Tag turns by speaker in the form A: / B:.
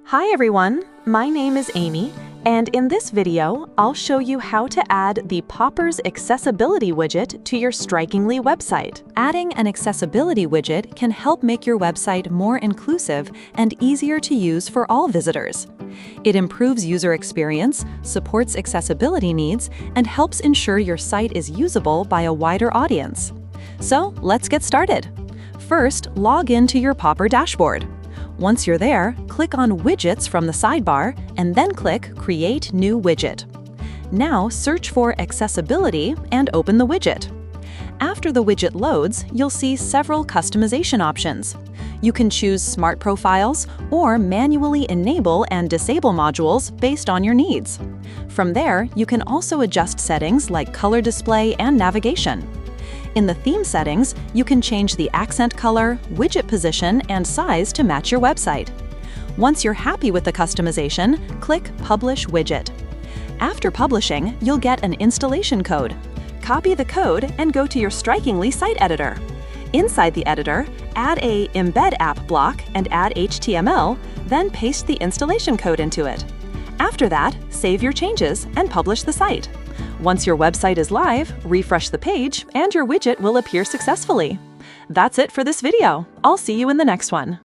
A: Hi everyone, my name is Amy, and in this video, I'll show you how to add the Poppers Accessibility widget to your Strikingly website. Adding an accessibility widget can help make your website more inclusive and easier to use for all visitors. It improves user experience, supports accessibility needs, and helps ensure your site is usable by a wider audience. So let's get started. First, log into your Popper dashboard. Once you're there, click on Widgets from the sidebar and then click Create New Widget. Now search for Accessibility and open the widget. After the widget loads, you'll see several customization options. You can choose Smart Profiles or manually enable and disable modules based on your needs. From there, you can also adjust settings like color display and navigation. In the theme settings, you can change the accent color, widget position, and size to match your website. Once you're happy with the customization, click Publish Widget. After publishing, you'll get an installation code. Copy the code and go to your Strikingly site editor. Inside the editor, add a Embed App block and add HTML, then paste the installation code into it. After that, save your changes and publish the site. Once your website is live, refresh the page and your widget will appear successfully. That's it for this video. I'll see you in the next one.